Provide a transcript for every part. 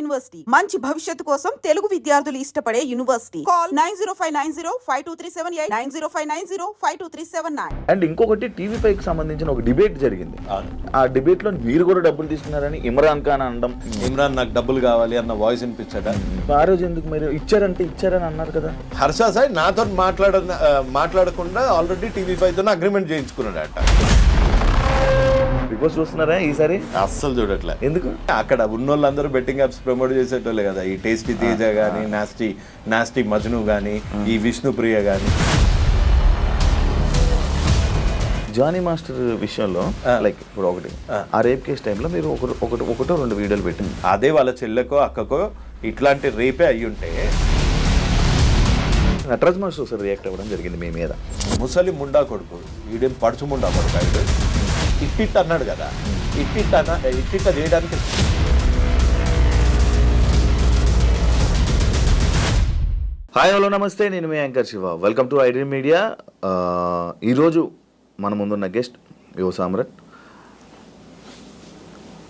University మంచి భవిష్యత్తు కోసం తెలుగు విద్యార్థులు ఇష్టపడే యూనివర్సిటీ. కాల్ 9059052378 9059052379. అండ్ ఇంకొకటి టీవీ పైకి సంబంధించిన ఒక డిబేట్ జరిగింది. ఆ డిబేట్ లో మీరు కూడా డబ్బులు తీసుకున్నారని ఇమ్రాన్ ఖాన్ అనడం, ఇమ్రాన్ నాకు డబ్బులు కావాలి అన్న వాయిస్ వినిపించాడా? ఆ రోజు ఎందుకు మీరు ఇచ్చారని అన్నారు కదా. హర్ష సాయి నాతో మాట్లాడకుండా ఆల్రెడీ టీవీ ఫైవ్ తో అగ్రిమెంట్ చేయించుకున్నాడట. బిగ్ బాస్ చూస్తున్నారా ఈసారి? అస్సలు చూడట్లే. ఎందుకు? అక్కడ ఉన్నోళ్ళందరూ బెట్టింగ్ యాప్స్ ప్రమోట్ చేసేటోళ్ళే కదా. ఈ టేస్టీ తేజ గానీ, నాస్టీ మజ్ను గానీ, ఈ విష్ణుప్రియ గానీ. జానీ మాస్టర్ విషయంలో లైక్ ఇప్పుడు ఒకటి ఆ రేప్ కేసు టైంలో మీరు ఒకటో రెండు వీడియోలు పెట్టింది. అదే వాళ్ళ చెల్లెకో అక్కకో ఇట్లాంటి రేపే అయ్యుంటే నటరాజ్ మాస్టర్ ఒకసారి రియాక్ట్ అవ్వడం జరిగింది మీ మీద. ముసలి ముండా కొడుకు, ఈడేం పడుచు ముండా కొడుకు, ఆయన ఇట్టిట్ అన్నాడు కదా. ఇట్టిట్ట చేయడానికి హాయ్ హలో నమస్తే, నేను మీ anchor Shiva. Welcome to iDream media. ఈరోజు మన ముందున్న గెస్ట్ యువ సామ్రాట్.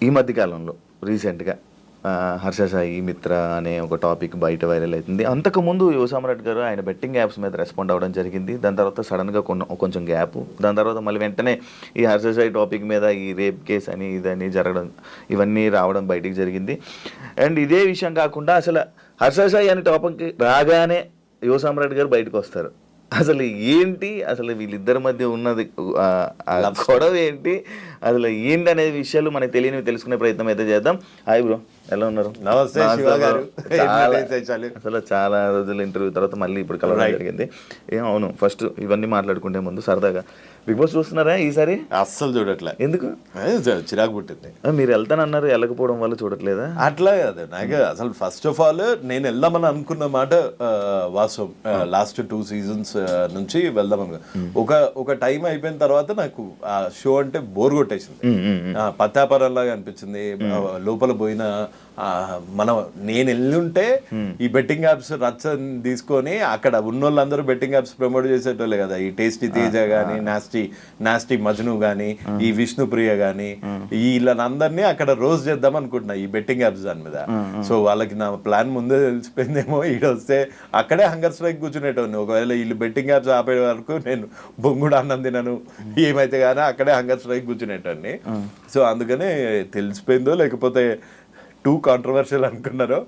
ఈ మధ్యకాలంలో రీసెంట్గా హర్ష సాయి మిత్ర అనే ఒక టాపిక్ బయట వైరల్ అవుతుంది. అంతకుముందు యువ సామ్రాట్ గారు ఆయన బెట్టింగ్ యాప్స్ మీద రెస్పాండ్ అవ్వడం జరిగింది. దాని తర్వాత సడన్గా కొంచెం గ్యాప్, దాని తర్వాత మళ్ళీ వెంటనే ఈ హర్ష సాయి టాపిక్ మీద ఈ రేప్ కేసు అని ఇదని జరగడం, ఇవన్నీ రావడం బయటికి జరిగింది. అండ్ ఇదే విషయం కాకుండా అసలు హర్ష సాయి అనే టాపిక్ రాగానే యువ సామ్రాట్ గారు బయటకు వస్తారు. అసలు ఏంటి, అసలు వీళ్ళిద్దరి మధ్య ఉన్నది గొడవ ఏంటి, అసలు ఏంటి అనే విషయాలు మనకు తెలియనివి తెలుసుకునే ప్రయత్నం అయితే చేద్దాం. హాయ్ బ్రో, ఎలా ఉన్నారు? నమస్తే శివ గారు. అసలు చాలా రోజుల ఇంటర్వ్యూ తర్వాత మళ్ళీ ఇప్పుడు కలవడం జరిగింది. అవును, ఫస్ట్ ఇవన్నీ మాట్లాడుకుంటే ముందు సరదాగా బిగ్ బాస్ చూస్తున్నారా ఈసారి? అస్సలు చూడట్లే. ఎందుకు? చిరాకు పుట్టింది. మీరు వెళ్తానన్నారు, వెళ్ళకపోవడం వల్ల చూడట్లేదా? అట్లా కాదు, నాకు అసలు ఫస్ట్ ఆఫ్ ఆల్ నేను వెళ్దామని అనుకున్న మాట వాస్తవం. లాస్ట్ 2 seasons నుంచి వెళ్దామని ఒక టైం అయిపోయిన తర్వాత నాకు ఆ షో అంటే బోర్ కొట్టేసింది. పత్తాపరంలాగా అనిపించింది. లోపల పోయిన నేను వెళ్ళుంటే ఈ బెట్టింగ్ యాప్స్ రచ్చని తీసుకొని అక్కడ ఉన్నోళ్ళందరూ బెట్టింగ్ యాప్స్ ప్రమోట్ చేసేటోళ్ళే కదా. ఈ టేస్టీ తేజ గానీ, నాస్టీ మజ్ను గానీ, ఈ విష్ణుప్రియ గానీ, వీళ్ళనందరినీ అక్కడ రోజు చేద్దాం అనుకుంటున్నా ఈ బెట్టింగ్ యాప్స్ దాని మీద. సో వాళ్ళకి నా ప్లాన్ ముందే తెలిసిపోయిందేమో. ఈడొస్తే అక్కడే హంగర్ స్ట్రైక్ కూర్చునేటోని. ఒకవేళ వీళ్ళు బెట్టింగ్ యాప్స్ ఆపే వరకు నేను బొంగుడు అన్నం తినను, ఏమైతే కానీ అక్కడే హంగర్ స్ట్రైక్ కూర్చునేటోని. సో అందుకనే తెలిసిపోయిందో లేకపోతే టూ కాంట్రవర్షియల్ అనుకున్నారో,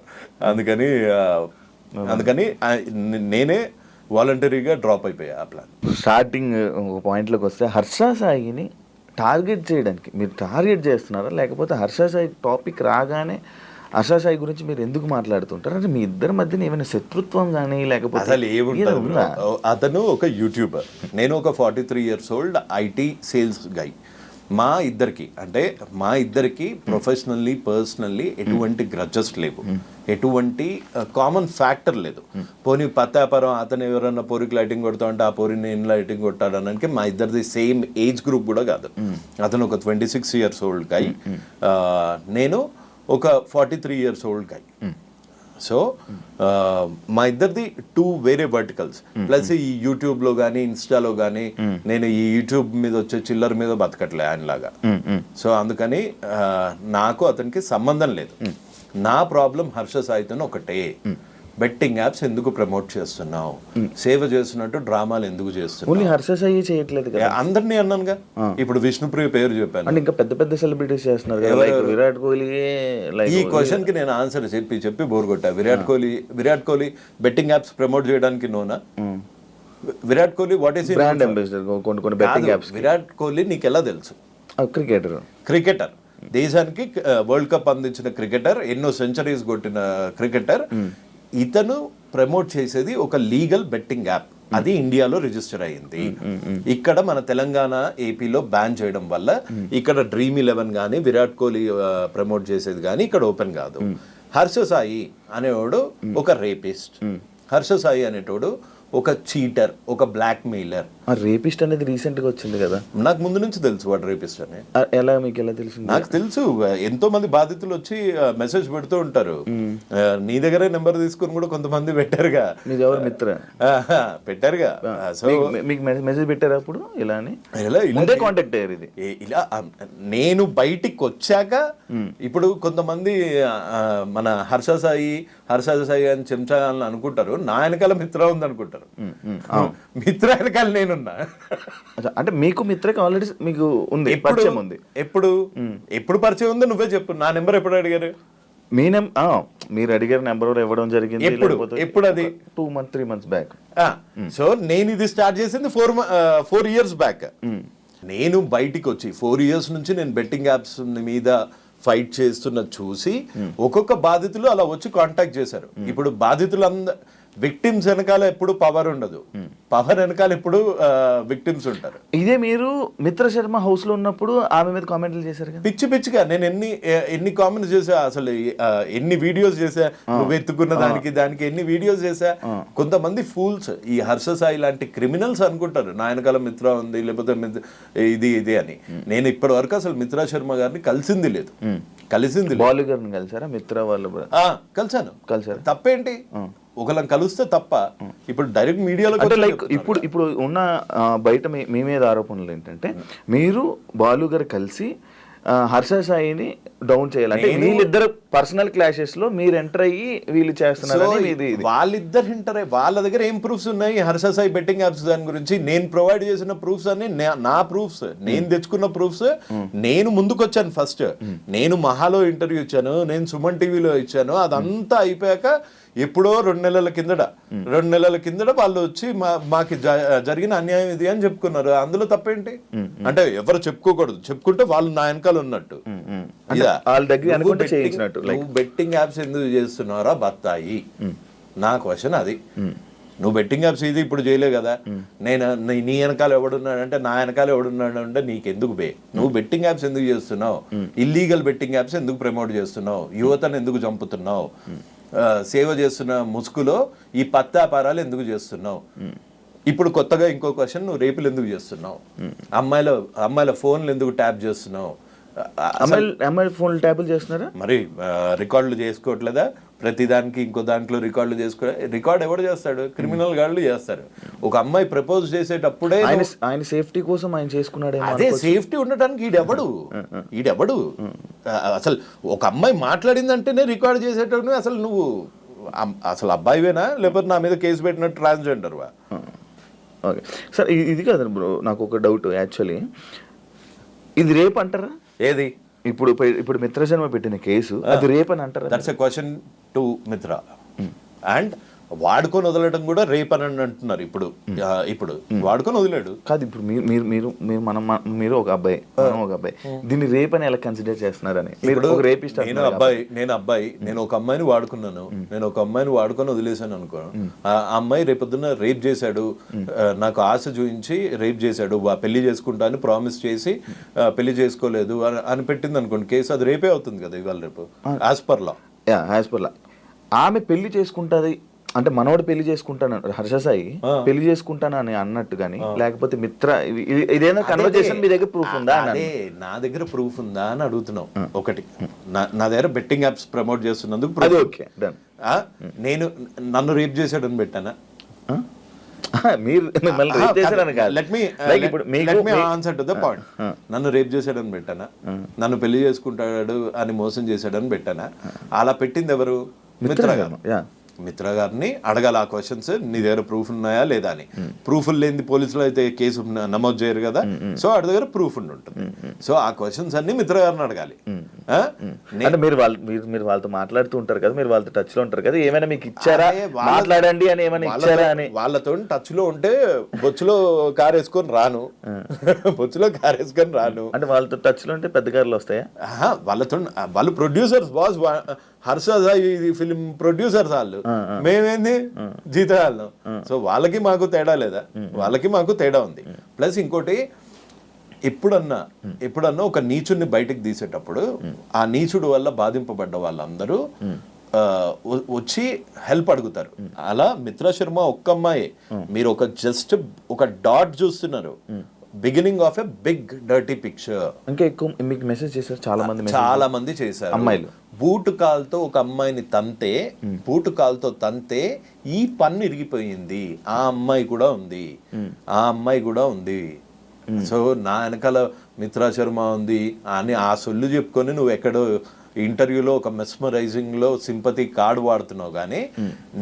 అందుకని నేనే వాలంటరీగా డ్రాప్ అయిపోయా ఆ ప్లాన్. స్టార్టింగ్ ఒక పాయింట్లోకి వస్తే హర్ష సాయిని టార్గెట్ చేయడానికి మీరు టార్గెట్ చేస్తున్నారా, లేకపోతే హర్ష సాయి టాపిక్ రాగానే హర్ష సాయి గురించి మీరు ఎందుకు మాట్లాడుతుంటారు? అంటే మీ ఇద్దరి మధ్యన ఏమైనా శత్రుత్వం కానీ లేకపోతే అసలు ఏముంటుంది? అతను ఒక యూట్యూబర్, నేను ఒక 43 years old ఐటీ సేల్స్ గై. మా ఇద్దరికి ప్రొఫెషనల్లీ పర్సనల్లీ ఎటువంటి గ్రడ్జెస్ లేవు, ఎటువంటి కామన్ ఫ్యాక్టర్ లేదు. పోనీ పత్తాపరం అతను ఎవరన్నా పోరికి లైటింగ్ కొడతా అంటే ఆ పోరిని నేను లైటింగ్ కొట్టాడనడానికి మా ఇద్దరిది సేమ్ ఏజ్ గ్రూప్ కూడా కాదు. అతను ఒక 26 years old గై, నేను ఒక 43 years old గై. సో మా ఇద్దరిది 2 వేరే వర్టికల్స్. ప్లస్ ఈ యూట్యూబ్లో కానీ ఇన్స్టాలో కానీ నేను ఈ యూట్యూబ్ మీద వచ్చే చిల్లర మీద బతకట్లే ఆయనలాగా. సో అందుకని నాకు అతనికి సంబంధం లేదు. నా ప్రాబ్లం హర్ష సాయితో ఒకటే, బెట్టింగ్ యాప్స్ ఎందుకు ప్రమోట్ చేస్తున్నావు, సేవ చేస్తున్నట్టు డ్రామాలు ఎందుకు చేస్తున్నావు? హర్ష సాయి చేయట్లేదు కదా, అందరినీ అన్నానుగా. ఇప్పుడు విష్ణుప్రియ పేరు చెప్పాను, ఇంకా పెద్ద పెద్ద సెలబ్రిటీస్ చేస్తున్నారు. విరాట్ కోహ్లీ. ఈ క్వశ్చన్ కి నేను ఆన్సర్ చెప్పి బోర్ కొట్టా. Virat Kohli betting apps promote చేయడానికి నోనా? Virat Kohli what is brand ambassador కొన్ని బెట్టింగ్ యాప్స్. విరాట్ కోహ్లీ నీకు ఎలా తెలుసు? క్రికెటర్, దేశానికి వరల్డ్ కప్ అందించిన క్రికెటర్, ఎన్నో సెంచరీస్ కొట్టిన క్రికెటర్. ఇతను ప్రమోట్ చేసేది ఒక లీగల్ బెట్టింగ్ యాప్. అది ఇండియాలో రిజిస్టర్ అయ్యింది. ఇక్కడ మన తెలంగాణ, ఏపీలో బ్యాన్ చేయడం వల్ల ఇక్కడ Dream11 కానీ విరాట్ కోహ్లీ ప్రమోట్ చేసేది కానీ ఇక్కడ ఓపెన్ కాదు. హర్ష సాయి అనేవాడు ఒక రేపిస్ట్. హర్ష సాయి అనేటోడు ఒక చీటర్, ఒక బ్లాక్ మెయిలర్. రేపిస్ట్ అనేది రీసెంట్ గా వచ్చింది కదా, నాకు ముందు నుంచి తెలుసు వాడు రేపిస్ట్ అని. ఎలా మీకు ఎలా తెలిసింది? నాకు తెలుసు, ఎంతో మంది బాధితులు వచ్చి మెసేజ్ పెడుతూ ఉంటారు. నీ దగ్గరే నెంబర్ తీసుకుని కూడా కొంతమంది పెట్టారుగా. మీరు ఎవరు మిత్ర పెట్టారుగా. సో మీకు మెసేజ్ పెట్టారు అప్పుడు ఇలా అని? ఇలా కాంటాక్ట్ అయ్యారు ఇది ఇలా నేను బయటికి వచ్చాక. ఇప్పుడు కొంతమంది మన హర్ష సాయి అని చెంచా అని అనుకుంటారు, నా వెనకాల మిత్ర ఉంది అనుకుంటారు. మిత్ర వెనకాల నేనున్నా. అంటే మీకు మిత్రకి ఆల్రెడీ మీకు ఉంది, పరిచయం ఉంది. ఎప్పుడు పరిచయం ఉంది? నువ్వే చెప్పు. నా నెంబర్ ఎప్పుడు అడిగారు? మీరు అడిగారు నెంబర్ ఇవ్వడం జరిగింది ఎప్పుడు? అది 3 months బ్యాక్. సో నేను ఇది స్టార్ట్ చేసింది 4 years బ్యాక్. నేను బయటికి వచ్చి 4 years నుంచి నేను బెట్టింగ్ యాప్స్ మీద ఫైట్ చేస్తున్న చూసి ఒక్కొక్క బాధితులు అలా వచ్చి కాంటాక్ట్ చేశారు. ఇప్పుడు బాధితులు విక్టిమ్స్ వెనకాల ఎప్పుడు పవర్ ఉండదు, పవర్ వెనకాల ఎప్పుడు విక్టిమ్స్ ఉంటారు. ఇదే మీరు మిత్ర శర్మ హౌస్ లో ఉన్నప్పుడు ఆమె మీద కామెంట్లు చేశారు కదా, పిచ్చిగా. నేను ఎన్ని కామెంట్స్ చేసా, అసలు ఎన్ని వీడియోస్ చేసా, నువ్వు ఎత్తుకున్న దానికి ఎన్ని వీడియోస్ చేసా. కొంతమంది ఫూల్స్, ఈ హర్ష సాయి లాంటి క్రిమినల్స్ అనుకుంటారు నా వెనకాల మిత్ర ఉంది, లేకపోతే ఇది అని. నేను ఇప్పటి వరకు అసలు మిత్రా శర్మ గారిని కలిసింది లేదు. బాలు గారిని కలిసారా? మిత్ర వాళ్ళు కలిసారు. తప్పేంటి? ఒకళ్ళని కలిస్తే తప్ప? ఇప్పుడు డైరెక్ట్ మీడియాలో ఇప్పుడు ఉన్న బయట మీ మీద ఆరోపణలు ఏంటంటే మీరు బాలు గారు కలిసి హర్ష సాయిని డౌన్ చేయాలంటే వీళ్ళిద్దరు పర్సనల్ క్లాషెస్ లో మీరు ఎంటర్ అయ్యి వీళ్ళు చేస్తున్నారు. వాళ్ళిద్దరు ఎంటర్ అయ్యి వాళ్ళ దగ్గర ఏం ప్రూఫ్స్ ఉన్నాయి హర్ష సాయి బెట్టింగ్ యాప్స్ దాని గురించి? నేను ప్రొవైడ్ చేసిన ప్రూఫ్స్ అన్ని నా ప్రూఫ్స్, నేను తెచ్చుకున్న ప్రూఫ్స్. నేను ముందుకొచ్చాను ఫస్ట్. నేను మహాలో ఇంటర్వ్యూ ఇచ్చాను, నేను సుమన్ టీవీలో ఇచ్చాను. అదంతా అయిపోయాక ఎప్పుడో 2 నెలల కిందట వాళ్ళు వచ్చి మాకి జరిగిన అన్యాయం ఇది అని చెప్పుకున్నారు. అందులో తప్పేంటి? అంటే ఎవరు చెప్పుకోకూడదు, చెప్పుకుంటే వాళ్ళు నా వెనకాల ఉన్నట్టు. నువ్వు బెట్టింగ్ యాప్స్ ఎందుకు చేస్తున్నారా బత్తాయి? నా క్వశ్చన్ అది. నువ్వు బెట్టింగ్ యాప్స్ ఇది ఇప్పుడు చేయలే కదా. నేను నీ వెనకాల ఎవడున్నాడంటే, నా వెనకాల ఎవడున్నాడు అంటే నీకెందుకు బే? నువ్వు బెట్టింగ్ యాప్స్ ఎందుకు చేస్తున్నావు? ఇల్లీగల్ బెట్టింగ్ యాప్స్ ఎందుకు ప్రమోట్ చేస్తున్నావు? యువతను ఎందుకు చంపుతున్నావు? సేవ చేస్తున్న ముసుగులో ఈ పత్తాపారాలు ఎందుకు చేస్తున్నావు? ఇప్పుడు కొత్తగా ఇంకో క్వశ్చన్, నువ్వు రేపులు ఎందుకు చేస్తున్నావు? అమ్మాయిల ఫోన్లు ఎందుకు ట్యాప్ చేస్తున్నావు? అమ్మాయి ఫోన్లు ట్యాపులు చేస్తున్నారా? మరి రికార్డులు చేసుకోవట్లేదా? ప్రతి దానికి ఇంకో దాంట్లో రికార్డులు రికార్డ్ ఎవడు చేస్తాడు? క్రిమినల్ గాళ్ళు చేస్తారు. ఒక అమ్మాయి ప్రపోజ్ చేసేటప్పుడే ఆయన సేఫ్టీ కోసం ఆయన చేసుకున్నాడు. అదే సేఫ్టీ ఉండటానికి ఈడెవడు అసలు? ఒక అమ్మాయి మాట్లాడిందంటేనే రికార్డ్ చేసేటప్పుడు అసలు నువ్వు అసలు అబ్బాయివేనా, లేకపోతే నా మీద కేసు పెట్టినట్టు ట్రాన్స్జెండర్వా? ఓకే సార్, ఇది కాదు బ్రో, నాకు ఒక డౌట్. యాక్చువల్లీ ఇది రేప్ అంటారా? ఏది? ఇప్పుడు మిత్ర శర్మ పెట్టిన కేసు అది రేప్ అని అంటారా? దట్స్ ఎ క్వశ్చన్ టు మిత్ర. అండ్ వాడుకొని వదలడం కూడా రేప్ అని అంటున్నారు. ఇప్పుడు వాడుకొని వదిలాడు కాదు. ఇప్పుడు మీరు ఒక అబ్బాయి, మనం ఒక అబ్బాయి, దీన్ని రేప్ అని ఎలా కన్సిడర్ చేస్తున్నారని? నేను ఒక అమ్మాయిని వాడుకున్నాను, నేను ఒక అమ్మాయిని వాడుకొని వదిలేసాను అనుకో. ఆ అమ్మాయి రేపొద్దున రేప్ చేశాడు, నాకు ఆశ చూపించి రేప్ చేశాడు, పెళ్లి చేసుకుంటా అని ప్రామిస్ చేసి పెళ్లి చేసుకోలేదు అని పెట్టింది అనుకోండి కేసు, అది రేపే అవుతుంది కదా ఇవాళ రేపు. యాజ్ పర్ లా ఆమె పెళ్లి చేసుకుంటుంది అంటే మనోడు పెళ్లి చేసుకుంటాను, హర్ష సాయి పెళ్లి చేసుకుంటాను అని అన్నట్టు గానీ, లేకపోతే మిత్ర ఇదేనా కన్వర్జేషన్ మీ దగ్గర ప్రూఫ్ ఉందా? అదే నా దగ్గర ప్రూఫ్ ఉందా అని అడుగుతున్నావు. ఒకటి, నా దగ్గర బెట్టింగ్ యాప్స్ ప్రమోట్ చేస్తున్నందుకు నేను నన్ను రేప్ చేశాడని పెట్టానా? నన్ను రేప్ చేశాడని పెట్టానా? నన్ను పెళ్లి చేసుకుంటాడు అని మోసం చేశాడని పెట్టానా? అలా పెట్టింది ఎవరు? మిత్ర గారిని అడగాలి ఆ క్వశ్చన్స్. నీ దగ్గర ప్రూఫ్ ఉన్నాయా లేదా అని. ప్రూఫ్లు లేని పోలీసులు అయితే కేసు నమోదు చేయరు కదా. సో వాడి దగ్గర ప్రూఫ్ ఉంటుంది. సో ఆ క్వశ్చన్స్ అన్ని మిత్ర గారిని అడగాలి. మీరు వాళ్ళతో మాట్లాడుతూ ఉంటారు కదా, మీరు వాళ్ళతో టచ్ లో ఉంటారు కదా, ఏమైనా మీకు ఇచ్చారా మాట్లాడండి అని ఏమైనా ఇచ్చారా అని? వాళ్ళతో టచ్ లో ఉంటే బొచ్చులో కారు వేసుకొని రాను. అంటే వాళ్ళతో టచ్ లో ఉంటే పెద్ద కార్లు వస్తాయా? వాళ్ళు producers, boss Harsha Sai film producers వాళ్ళు, మేమేంది జీతాలు. సో వాళ్ళకి మాకు తేడా లేదా? వాళ్ళకి మాకు తేడా ఉంది. ప్లస్ ఇంకోటి, ఎప్పుడన్నా ఒక నీచుడిని బయటకు తీసేటప్పుడు ఆ నీచుడు వల్ల బాధింపబడ్డ వాళ్ళందరూ వచ్చి హెల్ప్ అడుగుతారు. అలా మిత్రా శర్మ ఒక్క అమ్మాయి, మీరు ఒక జస్ట్ ఒక డాట్ చూస్తున్నారు, beginning of a big dirty picture. ఇంకా ఎక్కువ మీకు మెసేజ్ చేశారు చాలా మంది చేశారు. అమ్మాయిలు బూటు కాల్తో ఒక అమ్మాయిని తంతే, బూటు కాల్తో తంతే ఈ పన్ను ఇరిగిపోయింది, ఆ అమ్మాయి కూడా ఉంది, ఆ అమ్మాయి కూడా ఉంది. సో నా వెనకాల మిత్రా శర్మ ఉంది అని ఆ సొల్లు చెప్పుకొని నువ్వు ఎక్కడో ఇంటర్వ్యూలో ఒక మెస్మరైజింగ్లో సింపతి కార్డు వాడుతున్నావు, కానీ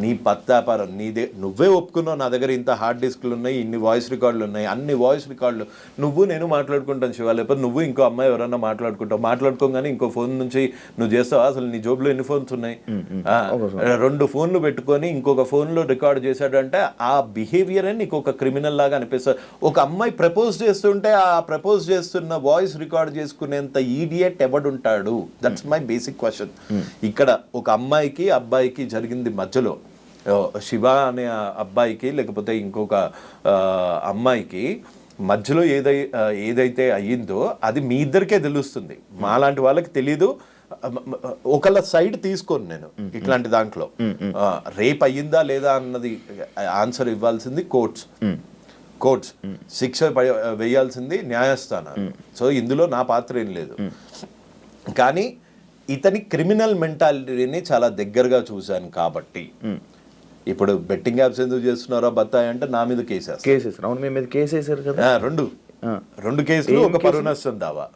నీ పత్తాపారం నీదే. నువ్వే ఒప్పుకున్నావు నా దగ్గర ఇంత హార్డ్ డిస్క్లు ఉన్నాయి, ఇన్ని వాయిస్ రికార్డులు ఉన్నాయి, అన్ని వాయిస్ రికార్డులు నువ్వు నేను మాట్లాడుకుంటాను శివ, లేకపోతే నువ్వు ఇంకో అమ్మాయి ఎవరన్నా మాట్లాడుకోగానే ఇంకో ఫోన్ నుంచి నువ్వు చేస్తావా? అసలు నీ జోబులో ఎన్ని ఫోన్స్ ఉన్నాయి? 2 ఫోన్లు పెట్టుకొని ఇంకొక ఫోన్లో రికార్డ్ చేశాడంటే ఆ బిహేవియర్ అని నీకు ఒక క్రిమినల్ లాగా అనిపిస్తుంది. ఒక అమ్మాయి ప్రపోజ్ చేస్తుంటే ఆ ప్రపోజ్ చేస్తున్న వాయిస్ రికార్డ్ చేసుకునేంత ఈడియట్ ఎవడుంటాడు? That's my basic question. ఇక్కడ ఒక అమ్మాయికి అబ్బాయికి జరిగింది మధ్యలో, శివ అనే అబ్బాయికి లేకపోతే ఇంకొక అమ్మాయికి మధ్యలో ఏదైతే అయ్యిందో అది మీ ఇద్దరికే తెలుస్తుంది, మాలాంటి వాళ్ళకి తెలీదు. ఒకళ్ళ సైడ్ తీసుకోను నేను ఇట్లాంటి దాంట్లో. రేప్ అయ్యిందా లేదా అన్నది ఆన్సర్ ఇవ్వాల్సింది కోర్ట్స్, శిక్ష వేయాల్సింది న్యాయస్థానాలు. సో ఇందులో నా పాత్ర ఏం లేదు. కానీ ఇతని క్రిమినల్ మెంటాలిటీని చాలా దగ్గరగా చూశాను కాబట్టి, ఇప్పుడు బెట్టింగ్ యాప్స్ ఎందుకు చేస్తున్నారో బత్తాయి అంటే నా మీద కేసేస్తారు. అవును, మీ మీద కేసు వేసారు కదా. రెండు కేసులు, ఒక పరువు నష్టం దావా.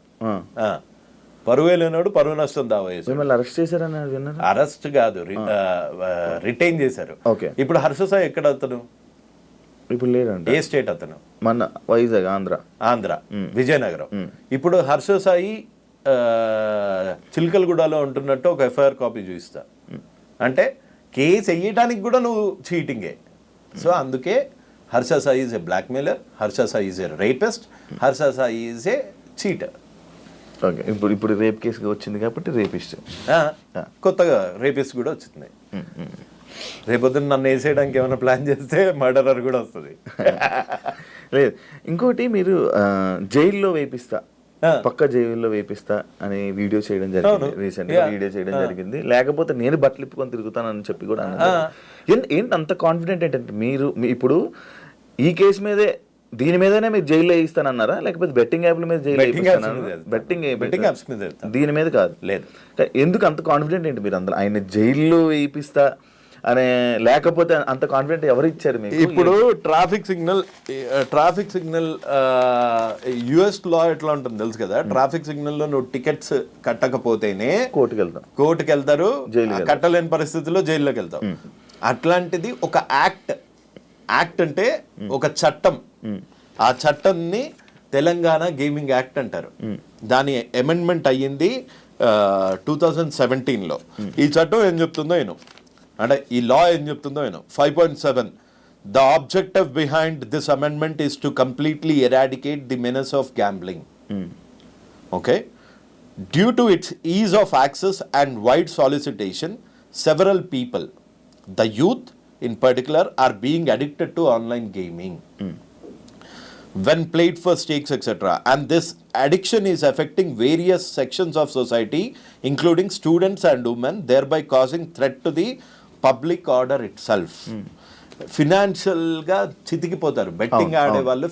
పరువు లేనాడు పరువు నష్టం దావా వేసారు. అరెస్ట్ చేశారని విన్నారు? అరెస్ట్ కాదు, రిటైన్ చేశారు. ఇప్పుడు హర్ష సాయి ఎక్కడ అతను? ఇప్పుడు లేదండి. ఏ స్టేట్ అతను? మన వైజాగ్, ఆంధ్ర, విజయనగరం. ఇప్పుడు హర్ష సాయి చిలకలగూడలో ఉంటున్నట్టు ఒక ఎఫ్ఐఆర్ కాపీ చూపిస్తా అంటే కేసు వేయడానికి కూడా నువ్వు చీటింగే. సో అందుకే Harsha Sai is a blackmailer, Harsha Sai is a rapist, Harsha Sai is a cheater. Okay, ఇప్పుడు రేప్ కేసు వచ్చింది కాబట్టి రేపిస్ట్, కొత్తగా రేపిస్ట్ కూడా వచ్చింది. రేపొద్దున నన్ను వేసేయడానికి ఏమైనా ప్లాన్ చేస్తే మర్డరర్ కూడా వస్తుంది. లేదు, ఇంకోటి మీరు జైల్లో వేపిస్తా, పక్క జైల్లో వేపిస్తా అని వీడియో చేయడం జరిగింది, రీసెంట్ గా వీడియో చేయడం జరిగింది. లేకపోతే నేను బట్టలు ఇప్పుకొని తిరుగుతానని చెప్పి కూడా అన్నారు. ఏంటి అంత కాన్ఫిడెంట్ ఏంటంటే మీరు ఇప్పుడు ఈ కేసు మీదే, దీని మీదనే మీరు జైల్లో వేయిస్తానన్నారా, లేకపోతే బెట్టింగ్ యాప్ల మీద జైల్లో బెట్టింగ్ యాప్స్ మీద దీని మీద కాదు? లేదు. ఎందుకు అంత కాన్ఫిడెంట్ ఏంటి మీరు అందరూ ఆయన జైల్లో వేయిస్తా అనే? లేకపోతే అంత కాన్ఫిడెంట్ ఎవరు ఇచ్చారు మీకు? ఇప్పుడు ట్రాఫిక్ సిగ్నల్ యుఎస్ లా ఎట్లా ఉంటుంది తెలుసు కదా. ట్రాఫిక్ సిగ్నల్ లో నువ్వు టికెట్స్ కట్టకపోతేనే కోర్టుకి వెళ్తారు, కట్టలేని పరిస్థితుల్లో జైల్లోకి వెళ్తావు. అట్లాంటిది ఒక యాక్ట్ అంటే ఒక చట్టం. ఆ చట్టాన్ని తెలంగాణ గేమింగ్ యాక్ట్ అంటారు. దాని అమెండ్మెంట్ అయ్యింది 2017లో. ఈ చట్టం ఏం చెప్తుందో అంటే ఈ లా ఏం చెప్తుందో 5.7 The objective behind this amendment is to completely eradicate the menace of gambling. Okay? Due to its ease of access and wide solicitation, several people, the youth in particular, are being addicted to online gaming when played for stakes, etc. And this addiction is affecting various sections of society, including students and women, thereby causing threat to the public order itself. Financial గా చితికిపోతారు betting ఆడే వాళ్ళు.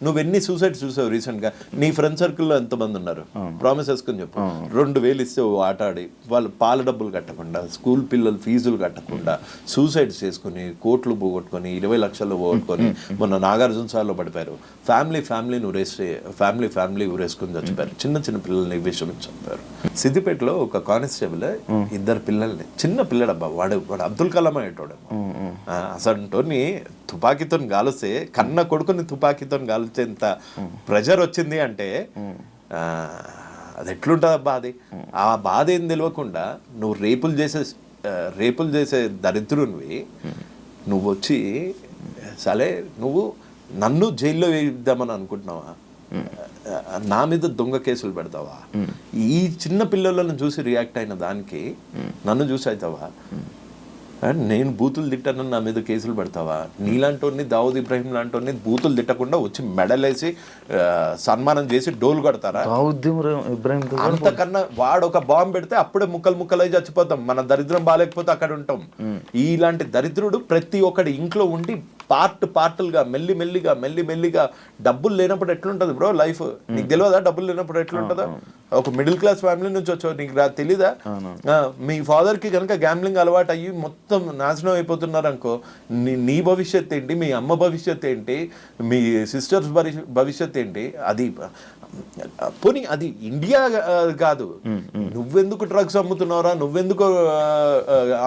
నువ్వెన్ని suicides చూసావు recent గా? నీ friend సర్కిల్లో ఎంతమంది ఉన్నారు? ప్రామిస్ వేసుకొని చెప్పు. 2,000 ఇస్తే ఆట ఆడి వాళ్ళు పాల డబ్బులు కట్టకుండా, స్కూల్ పిల్లలు ఫీజులు కట్టకుండా సూసైడ్స్ చేసుకుని, కోట్లు పోగొట్టుకొని, 20 లక్షలు పోగొట్టుకొని మొన్న నాగార్జున సార్లో పడిపోయారు. ఫ్యామిలీ ఊరేసుకుని చచ్చిపోయారు. చిన్న పిల్లల్ని విషయం చంపారు. సిద్దిపేటలో ఒక కానిస్టేబుల్ 2 పిల్లల్ని, చిన్న పిల్లడబ్బా, వాడు అబ్దుల్ కలాం అయ్యేటోడేమో, అసలు తుపాకీతో గాలిస్తే, కన్న కొడుకుని తుపాకీతో గాలిచేంత ప్రెషర్ వచ్చింది అంటే అది ఎట్లుంటుంది అబ్బా? ఆ బాధ ఏం తెలియకుండా నువ్వు రేపులు చేసే దరిద్రునివి నువ్వు వచ్చి సరే నువ్వు నన్ను జైల్లో వేయిద్దామని అనుకుంటున్నావా? నా మీద దొంగ కేసులు పెడతావా? ఈ చిన్న పిల్లలను చూసి రియాక్ట్ అయిన దానికి నన్ను చూసి అవుతావా? నేను బూతులు తిట్టానని నా మీద కేసులు పెడతావా? నీలాంటి దావుద్ ఇబ్రాహిం లాంటి బూతులు తిట్టకుండా వచ్చి మెడలేసి సన్మానం చేసి డోలు కొడతారా? ఇబ్రాహిం అంతకన్నా వాడు ఒక బాంబు పెడితే అప్పుడే ముక్కలై చచ్చిపోతాం. మన దరిద్రం బాగాలేకపోతే అక్కడ ఉంటాం. ఇలాంటి దరిద్రుడు ప్రతి ఒక్కడి ఇంట్లో ఉండి పార్టులుగా మెల్లిగా డబ్బులు లేనప్పుడు ఎట్లుంటది బ్రో లైఫ్? నీకు తెలియదా డబ్బులు లేనప్పుడు ఎట్లుంటుందో? ఒక మిడిల్ క్లాస్ ఫ్యామిలీ నుంచి వచ్చావు, నీకు తెలీదా? మీ ఫాదర్ కి కనుక గ్యాంబ్లింగ్ అలవాటు అయ్యి మొత్తం నాశనం అయిపోతున్నారు అనుకో, నీ భవిష్యత్ ఏంటి? మీ అమ్మ భవిష్యత్ ఏంటి? మీ సిస్టర్స్ భవిష్యత్ ఏంటి? అది పోనీ అది ఇండియా కాదు. నువ్వెందుకు డ్రగ్స్ అమ్ముతున్నారా, నువ్వెందుకు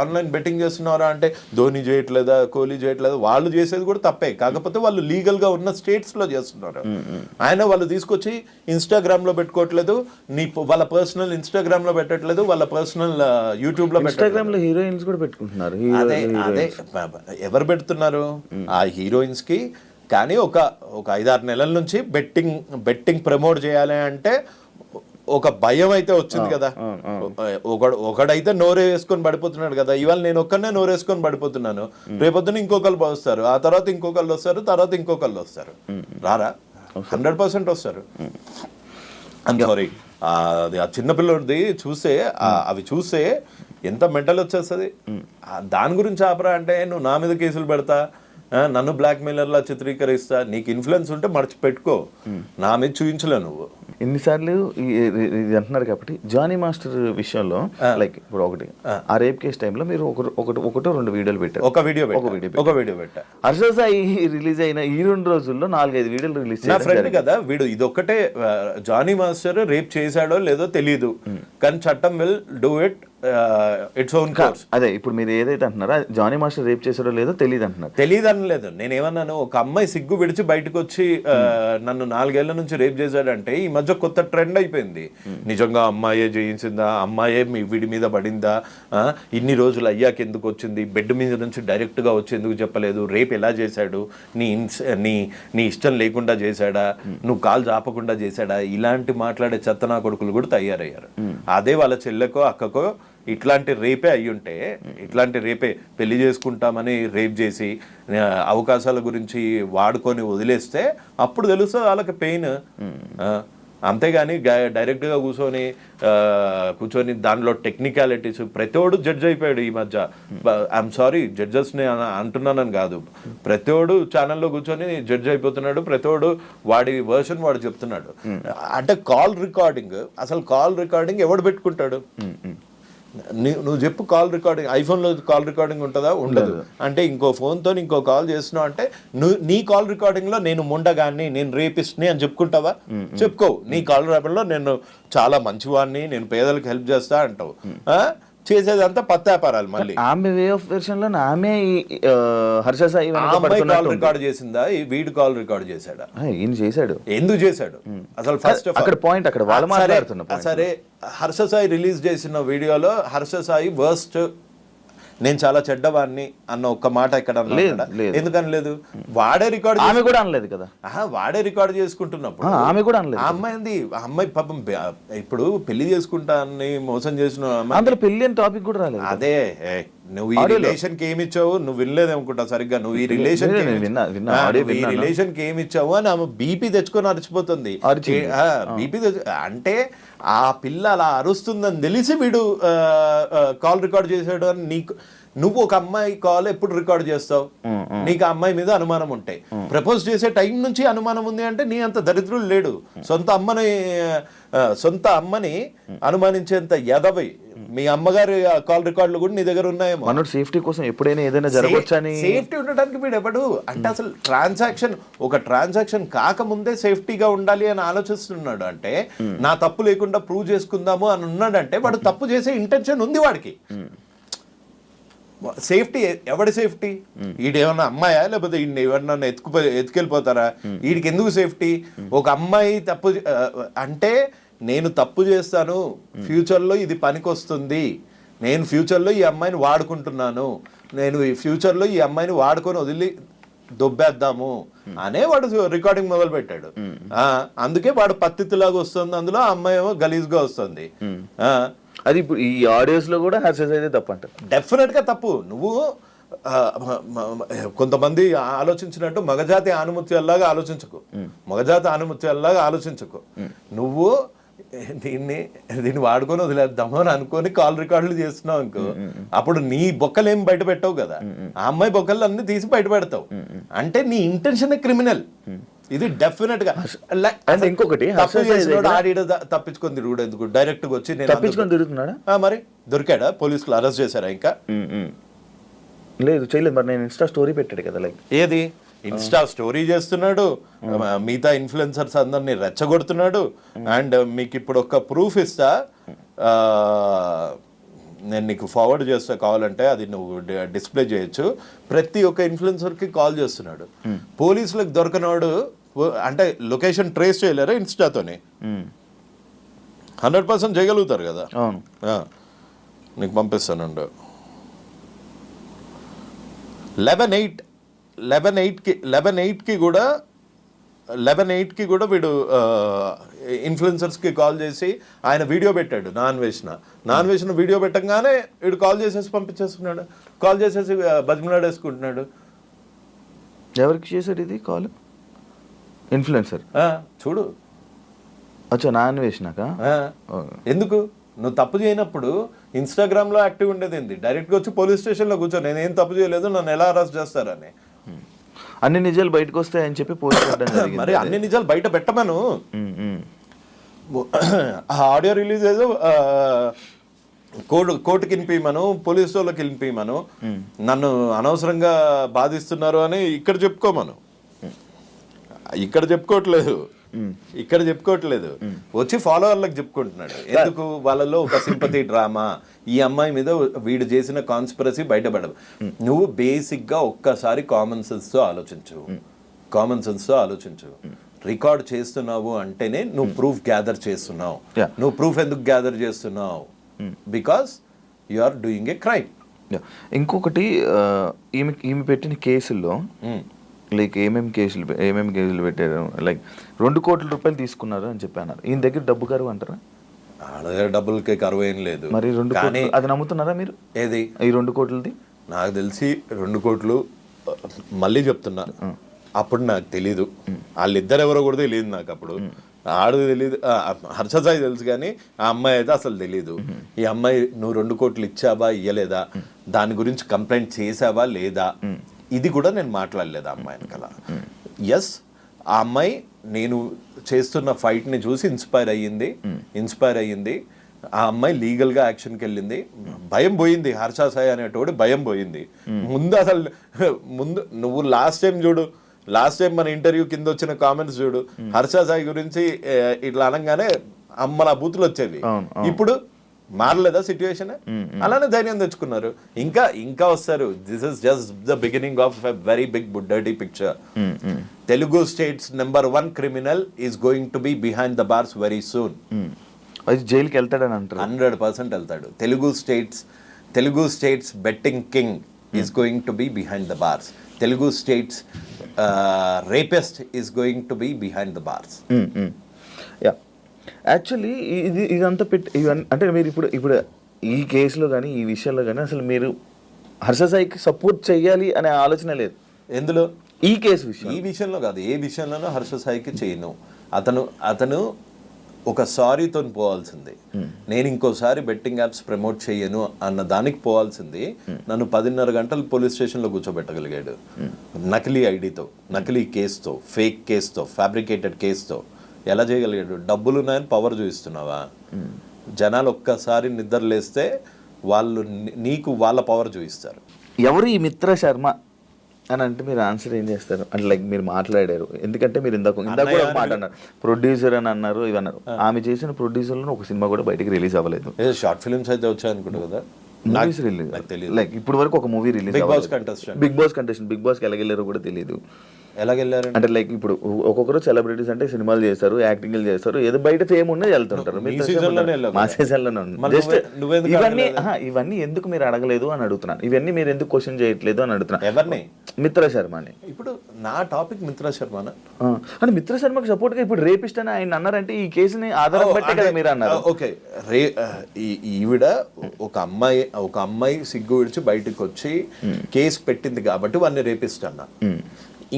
ఆన్లైన్ బెట్టింగ్ చేస్తున్నారా అంటే ధోని చేయట్లేదా, కోహ్లీ చేయట్లేదా? వాళ్ళు చేసేది కూడా తప్పే, కాకపోతే వాళ్ళు లీగల్ గా ఉన్న స్టేట్స్ లో చేస్తున్నారు. వాళ్ళు తీసుకొచ్చి ఇన్స్టాగ్రామ్ లో పెట్టుకోవట్లేదు, వాళ్ళ పర్సనల్ ఇన్స్టాగ్రామ్ లో పెట్టట్లేదు, వాళ్ళ పర్సనల్ యూట్యూబ్ లో ఇన్స్టాగ్రామ్ లో హీరోయిన్స్ కూడా పెట్టుకుంటున్నారు. అదే ఎవరు పెడుతున్నారు ఆ హీరోయిన్స్ కి? కానీ ఒక 5-6 నెలల నుంచి బెట్టింగ్ ప్రమోట్ చేయాలి అంటే ఒక భయం అయితే వచ్చింది కదా. ఒకడైతే నోరే వేసుకొని పడిపోతున్నాడు కదా. ఇవాళ నేను ఒక్కనే నోరేసుకొని పడిపోతున్నాను, రేపొద్దున ఇంకొకళ్ళు వస్తారు, ఆ తర్వాత ఇంకొకళ్ళు వస్తారు, తర్వాత ఇంకొకళ్ళు వస్తారు. రారా? 100% వస్తారు. సారీ, అది ఆ చిన్నపిల్లడిది చూస్తే అవి చూస్తే ఎంత మెంటల్ వచ్చేస్తుంది. దాని గురించి ఆపరా అంటే నువ్వు నా మీద కేసులు పెడతా, నన్ను బ్లాక్ మెయిలర్లా చిత్రీకరిస్తా, నీకు ఇన్ఫ్లుయెన్స్ ఉంటే మర్చిపెట్టుకో, నా మీద చూపించలే నువ్వు. ఎన్నిసార్లు ఇది అంటున్నారు కాబట్టి జానీ మాస్టర్ విషయంలో లైక్ ఇప్పుడు ఒకటి ఆ రేప్ కేసు టైంలో మీరు ఒకటో 2 వీడియోలు పెట్టారు. ఒక వీడియో పెట్టా. హర్ష సాయి రిలీజ్ అయిన ఈ 2 రోజుల్లో 4-5 వీడియోలు రిలీజ్ నా ఫ్రెండ్ కదా వీడు. ఇదొక్కటే జానీ మాస్టర్ రేప్ చేశాడో లేదో తెలియదు, కానీ చట్టం will do it its own course. అదే ఇప్పుడు మీరు ఏదైతే అంటున్నారో జానీ మాస్టర్ రేప్ చేశాడో లేదో తెలియదు అంటున్నారు. తెలియదు అనలేదు, నేనేమన్నాను, ఒక అమ్మాయి సిగ్గు విడిచి బయటకు వచ్చి నన్ను 4 ఏళ్ల నుంచి రేప్ చేశాడంటే ఈ మధ్య కొత్త ట్రెండ్ అయిపోయింది. నిజంగా అమ్మాయే చేయించిందా, అమ్మాయే వీడి మీద పడిందా, ఇన్ని రోజులు అయ్యాక ఎందుకు వచ్చింది, బెడ్ మీద నుంచి డైరెక్ట్ గా వచ్చి ఎందుకు చెప్పలేదు, రేప్ ఎలా చేశాడు, నీ ఇష్టం లేకుండా చేశాడా, నువ్వు కాలు చాపకుండా చేశాడా, ఇలాంటి మాట్లాడే చెత్తనా కొడుకులు కూడా తయారయ్యారు. అదే వాళ్ళ చెల్లెకో అక్కకో ఇట్లాంటి రేపే అయ్యుంటే, ఇట్లాంటి రేపే పెళ్లి చేసుకుంటామని రేప్ చేసి అవకాశాల గురించి వాడుకొని వదిలేస్తే అప్పుడు తెలుస్తుంది వాళ్ళకి పెయిన్. అంతేగాని డైరెక్ట్గా కూర్చొని దానిలో టెక్నికాలిటీస్ ప్రతివాడు జడ్జ్ అయిపోయాడు ఈ మధ్య. ఐఎమ్ సారీ జడ్జెస్ని అంటున్నానని కాదు, ప్రతివాడు ఛానల్లో కూర్చొని జడ్జ్ అయిపోతున్నాడు, ప్రతివాడు వాడి వర్షన్ వాడు చెప్తున్నాడు. అంటే కాల్ రికార్డింగ్ ఎవడు పెట్టుకుంటాడు? నువ్వు చెప్పు, కాల్ రికార్డింగ్ ఐఫోన్లో కాల్ రికార్డింగ్ ఉంటుందా? ఉండదు. అంటే ఇంకో ఫోన్తో ఇంకో కాల్ చేస్తున్నావు అంటే నీ కాల్ రికార్డింగ్లో నేను ముండగాన్ని, నేను రేపిస్ట్ని అని చెప్పుకుంటావా? చెప్పుకోవు. నీ కాల్ రికార్డింగ్లో నేను చాలా మంచివాడిని, నేను పేదలకు హెల్ప్ చేస్తా అంటావు. చేసేదంతా పత్తాపారాలు. మళ్ళీ ఆమె వే ఆఫ్ వెర్షన్ లో ఆమె హర్ష సాయి కాల్ రికార్డ్ చేసిందా, వీడు కాల్ రికార్డ్ చేశాడా? ఈయన చేశాడు. ఎందుకు చేశాడు అసలు? ఫస్ట్ అక్కడ పాయింట్ అక్కడ వాళ్ళు మాట్లాడుతున్నా. సరే, హర్ష సాయి రిలీజ్ చేసిన వీడియోలో హర్ష సాయి వర్స్ట్, నేను చాలా చెడ్డవాడిని అన్న ఒక్క మాట ఇక్కడ ఎందుకని లేదు? వాడే రికార్డ్, ఆమె కూడా అనలేదు కదా. వాడే రికార్డ్ చేసుకుంటున్నప్పుడు ఆమె కూడా అనలేదు. అమ్మాయి పాపం ఇప్పుడు పెళ్లి చేసుకుంటా అని మోసం చేసిన అందులో పెళ్లి అని టాపిక్ కూడా రాలేదు. అదే నువ్వు ఈ రిలేషన్ కి ఏమి ఇచ్చావు, నువ్వు వినలేదు అనుకుంటా సరిగ్గా. నువ్వు ఈ రిలేషన్ కి ఏమి ఇచ్చావు అని ఆమె బీపీ తెచ్చుకొని అరిచిపోతుంది. బీపీ అంటే ఆ పిల్ల అలా అరుస్తుందని తెలిసి వీడు కాల్ రికార్డ్ చేసాడు అని నువ్వు ఒక అమ్మాయి కాల్ ఎప్పుడు రికార్డ్ చేస్తావు? నీకు ఆ అమ్మాయి మీద అనుమానం ఉంటాయి. ప్రపోజ్ చేసే టైం నుంచి అనుమానం ఉంది అంటే నీ అంత దరిద్రులు లేడు. సొంత అమ్మని అనుమానించేంత ఎదవై మీ అమ్మగారి కాల్ రికార్డులు కూడా నీ దగ్గర ఉన్నాయేమో. మనోడు సేఫ్టీ కోసం ఎప్పుడైనా ఏదైనా జరగవచ్చని, సేఫ్టీ ఉండడానికి వీడు ఎవడు అంటే అసలు ట్రాన్సాక్షన్ కాకముందే సేఫ్టీగా ఉండాలి అని ఆలోచిస్తున్నాడు. అంటే నా తప్పు లేకుండా ప్రూవ్ చేసుకుందాము అని ఉన్నాడంటే వాడు తప్పు చేసే ఇంటెన్షన్ ఉంది వాడికి. సేఫ్టీ ఎవడి సేఫ్టీ? ఈడేమన్నా అమ్మాయా, లేకపోతే ఈయన ఎవరన్నా ఎత్తుకెళ్ళిపోతారా? వీడికి ఎందుకు సేఫ్టీ? ఒక అమ్మాయి తప్పు అంటే నేను తప్పు చేస్తాను, ఫ్యూచర్లో ఇది పనికొస్తుంది, నేను ఫ్యూచర్లో ఈ అమ్మాయిని వాడుకుంటున్నాను, నేను ఈ ఫ్యూచర్లో ఈ అమ్మాయిని వాడుకొని వదిలి దొబ్బేద్దాము అనే వాడు రికార్డింగ్ మొదలు పెట్టాడు. అందుకే వాడు పత్తిలాగా వస్తుంది, అందులో ఆ అమ్మాయి ఏమో గలీజ్గా వస్తుంది. అది ఇప్పుడు ఈ ఆడియోస్ లో కూడా హర్ష సాయి తప్పు అంటారు. డెఫినెట్గా తప్పు. నువ్వు కొంతమంది ఆలోచించినట్టు మగజాతి ఆనుమత్యాల్లాగా ఆలోచించకు, మగజాతి ఆనుమత్యాల్లాగా ఆలోచించకు. నువ్వు దీన్ని వాడుకొని వదిలేద్దాము అని అనుకొని కాల్ రికార్డులు చేస్తున్నావు అనుకో, అప్పుడు నీ బొక్కలు ఏం బయట పెట్టావు కదా, ఆ అమ్మాయి బొక్కలు అన్ని తీసి బయట పెడతావు. అంటే నీ ఇంటెన్షన్ క్రిమినల్. ఇది డెఫినెట్ గా. ఇంకొకటి తప్పించుకొని తిరుగుడు ఎందుకు, డైరెక్ట్ గా వచ్చి తప్పించుకొని తిరుగుతున్నాడా? మరి దొరికాడా? పోలీసులు అరెస్ట్ చేశారా? ఇంకా లేదు, చేయలేదు. మరి నేను ఇన్స్టా స్టోరీ పెట్టాడు కదా, లైక్ ఏది ఇన్స్టా స్టోరీ చేస్తున్నాడు, మిగతా ఇన్ఫ్లుయెన్సర్స్ అందరినీ రెచ్చగొడుతున్నాడు. అండ్ మీకు ఇప్పుడు ఒక ప్రూఫ్ ఇస్తా, నేను నీకు ఫార్వర్డ్ చేస్తా కావాలంటే, అది నువ్వు డిస్ప్లే చేయొచ్చు. ప్రతి ఒక్క ఇన్ఫ్లుయెన్సర్కి కాల్ చేస్తున్నాడు. పోలీసులకు దొరకనవాడు అంటే లొకేషన్ ట్రేస్ చేయలేరా ఇన్స్టాతోని? 100% చేయగలుగుతారు కదా. నీకు పంపిస్తానండు. 11/8కి కూడా వీడు ఇన్ఫ్లుయెన్సర్స్కి కాల్ చేసి ఆయన వీడియో పెట్టాడు. నాన్ వేసిన వీడియో పెట్టంగానే వీడు కాల్ చేసేసి పంపించేస్తున్నాడు. కాల్ చేసేసి బతిమలాడేసుకుంటున్నాడు. ఎవరికి చేశాడు ఇది కాల్? ఇన్ఫ్లుయెన్సర్ చూడు. అచ్చా, నాన్ వేసినాక ఎందుకు నువ్వు తప్పు చేయనప్పుడు ఇన్స్టాగ్రామ్లో యాక్టివ్ ఉండేది ఏంది? డైరెక్ట్గా వచ్చి పోలీస్ స్టేషన్లో కూర్చో, నేనేం తప్పు చేయలేదు, నన్ను ఎలా అరెస్ట్ చేస్తారని. అన్ని నిజాలు బయటకు వస్తాయని చెప్పి పోలీసు మరి అన్ని నిజాలు బయట పెట్టమను. ఆడియో రిలీజ్ ఏదో కోర్టుకి వినిపించమను, పోలీస్ స్టేషన్లోకి వినిపించమను, నన్ను అనవసరంగా బాధిస్తున్నారు అని ఇక్కడ చెప్పుకోమను. ఇక్కడ చెప్పుకోవట్లేదు, వచ్చి ఫాలోవర్లకు చెప్పుకుంటున్నాడు. ఎందుకు? వాళ్ళలో ఒక సింపతి డ్రామా, ఈ అమ్మాయి మీద వీడు చేసిన కాన్స్పిరసీ బయటపడదు. నువ్వు బేసిక్గా ఒక్కసారి కామన్ సెన్స్తో ఆలోచించు. రికార్డ్ చేస్తున్నావు అంటేనే నువ్వు ప్రూఫ్ గ్యాదర్ చేస్తున్నావు. నువ్వు ప్రూఫ్ ఎందుకు గ్యాదర్ చేస్తున్నావు? Because you are doing a crime. ఇంకొకటి, ఈమె పెట్టిన కేసుల్లో లైక్ ఏమేమి కేసులు పెట్టారు, లైక్ 2 కోట్ల రూపాయలు తీసుకున్నారు అని చెప్పి అన్నారు. ఈయన దగ్గర డబ్బు కరువు అంటారా? డబ్బులకి కరువు ఏం లేదు. మరి 2 కోట్లు అది నమ్ముతున్నారా మీరు? ఏది ఈ 2 కోట్లది? నాకు తెలిసి 2 కోట్లు, మళ్ళీ చెప్తున్నా, అప్పుడు నాకు తెలీదు. వాళ్ళిద్దరు ఎవరో కూడా తెలియదు నాకు. అప్పుడు ఆడు తెలీదు, హర్ష సాయి తెలుసు, కానీ ఆ అమ్మాయి అయితే అసలు తెలీదు. ఈ అమ్మాయి నువ్వు 2 కోట్లు ఇచ్చావా ఇయ్యలేదా, దాని గురించి కంప్లైంట్ చేసావా లేదా, ఇది కూడా నేను మాట్లాడలేదు ఆ అమ్మాయిని కల. ఎస్, ఆ అమ్మాయి నేను చేస్తున్న ఫైట్ని చూసి ఇన్స్పైర్ అయ్యింది. ఆ అమ్మాయి లీగల్గా యాక్షన్కి వెళ్ళింది. భయం పోయింది, హర్ష సాయి అనేటోడు భయం పోయింది. ముందు నువ్వు లాస్ట్ టైం మన ఇంటర్వ్యూ కింద వచ్చిన కామెంట్స్ చూడు. హర్ష సాయి గురించి ఇట్లా అనగానే అమ్మల బూతులు వచ్చేవి. ఇప్పుడు మారలేదా సిచ్యువేషన్? అలానే ధైర్యం తెచ్చుకున్నారు. ఇంకా వస్తారు. This is just the beginning of a very big dirty picture. Telugu states #1 criminal is going to be behind the bars very soon. అది జైలుకి వెళ్తాడని అంటారు. 100% వెళ్తాడు. Telugu states betting king is going to be behind the bars. Telugu states rapist is going to be behind the bars. Actually ఇదంతా అంటే మీరు ఇప్పుడు ఈ కేసులో కానీ ఈ విషయంలో కానీ అసలు మీరు హర్ష సాయికి సపోర్ట్ చేయాలి అనే ఆలోచన లేదు. ఎందులో? ఈ విషయంలో కాదు, ఏ విషయంలోనూ హర్ష సాయికి చేయను. అతను ఒక సారీతో పోవాల్సింది. నేను ఇంకోసారి బెట్టింగ్ యాప్స్ ప్రమోట్ చేయను అన్న దానికి పోవాల్సింది. నన్ను 10:30 గంటలు పోలీస్ స్టేషన్లో కూర్చోబెట్టగలిగాడు. నకిలీ ఐడితో, నకిలీ కేసుతో, ఫేక్ కేసుతో, ఫ్యాబ్రికేటెడ్ కేసుతో. ఎలా చేయగలిగాడు? డబ్బులు ఉన్నాయని పవర్ చూపిస్తున్నావా? జనాలు ఒక్కసారి నిద్రలేస్తే వాళ్ళు నీకు వాళ్ళ పవర్ చూపిస్తారు. ఎవరు ఈ మిత్ర శర్మ అని అంటే మీరు ఆన్సర్ ఏం చేస్తారు? అంటే లైక్ మీరు మాట్లాడారు, ఎందుకంటే మీరు ఇందాక కూడా మాట అన్నారు, ప్రొడ్యూసర్ అని అన్నారు, ఇవి అన్నారు. ఆమె చేసిన ప్రొడ్యూసర్లో ఒక సినిమా కూడా బయటకి రిలీజ్ అవ్వలేదు. షార్ట్ ఫిల్మ్స్ అయితే వచ్చాయి అనుకుంటా కదా. మూవీస్ రిలీజ్ లైక్ ఇప్పుడు వరకు ఒక movie release, Bigg Boss contestant, Bigg బాస్కి ఎలాగెళ్ళారో కూడా తెలియదు. ఎలాగెళ్ళారండి? అంటే లైక్ ఇప్పుడు ఒక్కొక్కరు సెలబ్రిటీస్ అంటే సినిమాలు చేస్తారు, యాక్టింగ్ చేస్తారు, ఏదో బయట ఫేమ్ ఉన్నది వెళ్తుంటారు. మీ సీజన్లోనే వెళ్ళావు మా కదా. సీజన్లోనే మళ్ళీ జస్ట్ నువ్వెందుకు ఇవన్నీ అడగలేదు? ఇవన్నీ ఎందుకు మీరు అడగలేదు అని అడుగుతున్నాను. ఇవన్నీ మీరు ఎందుకు క్వశ్చన్ చేయట్లేదు అని అడుగుతున్నాను. ఎవరిని? మిత్ర శర్మని. ఇప్పుడు నా టాపిక్ మిత్రా శర్మనా? అంటే మిత్ర శర్మకి సపోర్ట్ గా ఇప్పుడు రేపిస్ట్ అని ఆయన అన్నారంటే ఈ కేసుని ఆధారం బట్టే కదా మీరు అన్నారు. ఓకే, ఈవిడ ఒక అమ్మాయి సిగ్గు విడిచి బయటకు వచ్చి కేసు పెట్టింది కాబట్టి వాడిని రేపిస్ట్ అన్నా.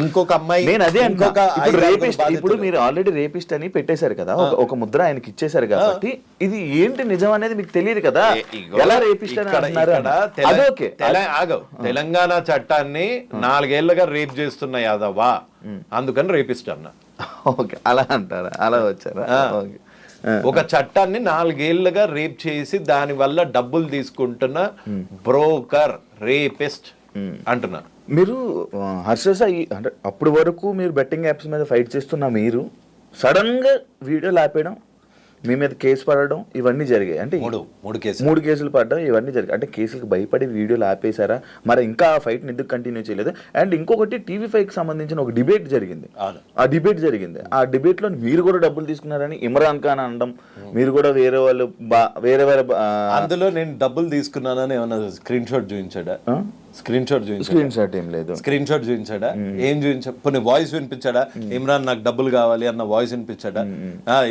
ఇంకొక అమ్మాయి, నేను అదే ఇంకొక ఇప్పుడు 5-6 రేపిస్ట్, ఇప్పుడు బాధితులు. మీరు ఆల్రెడీ రేపిస్ట్ అని పెట్టేశారు కదా, ఒక ముద్ర ఆయనకి ఇచ్చేశారు కాబట్టి ఇది ఏంటి నిజం అనేది మీకు తెలియదు కదా, ఇగో, ఎలా రేపిస్ట్ అని అంటున్నారు ఇక్కడ అని. అదోకే. ఆగవు. తెలంగాణ చట్టాన్ని 4 ఏళ్లుగా రేప్ చేస్తున్న యాదవా, అందుకని రేపిస్ట్ అన్నా. ఓకే, అలా అంటారా, అలా వచ్చారా? ఓకే. ఒక చట్టాన్ని 4 ఏళ్లుగా రేప్ చేసి దాని వల్ల డబ్బులు తీసుకుంటున్న బ్రోకర్ రేపిస్ట్ అంటున్నారు. మీరు హర్ష సాయి అంటే అప్పటి వరకు మీరు బెట్టింగ్ యాప్స్ మీద ఫైట్ చేస్తున్న మీరు సడన్ గా వీడియోలు ఆపేయడం, మీ మీద కేసు పడడం, ఇవన్నీ జరిగాయి. అంటే మూడు కేసులు పడడం, ఇవన్నీ జరిగాయి. అంటే కేసులకు భయపడి వీడియోలు ఆపేశారా, మరి ఇంకా ఆ ఫైట్ని ఎందుకు కంటిన్యూ చేయలేదు? అండ్ ఇంకొకటి TV5కి సంబంధించిన ఒక డిబేట్ జరిగింది. ఆ డిబేట్ లో మీరు కూడా డబ్బులు తీసుకున్నారని ఇమ్రాన్ ఖాన్ అనడం, మీరు కూడా వేరే వాళ్ళు వేరే అందులో నేను డబ్బులు తీసుకున్నానని ఏమన్నా స్క్రీన్ షాట్ చూపించాడా? స్క్రీన్ షాట్ ఏం లేదు. స్క్రీన్ షాట్ చూపించాడా? ఏం చూపించా? కొన్ని వాయిస్ వినిపించాడా? ఇమ్రాన్ నాకు డబ్బులు కావాలి అన్న వాయిస్ వినిపించాడా?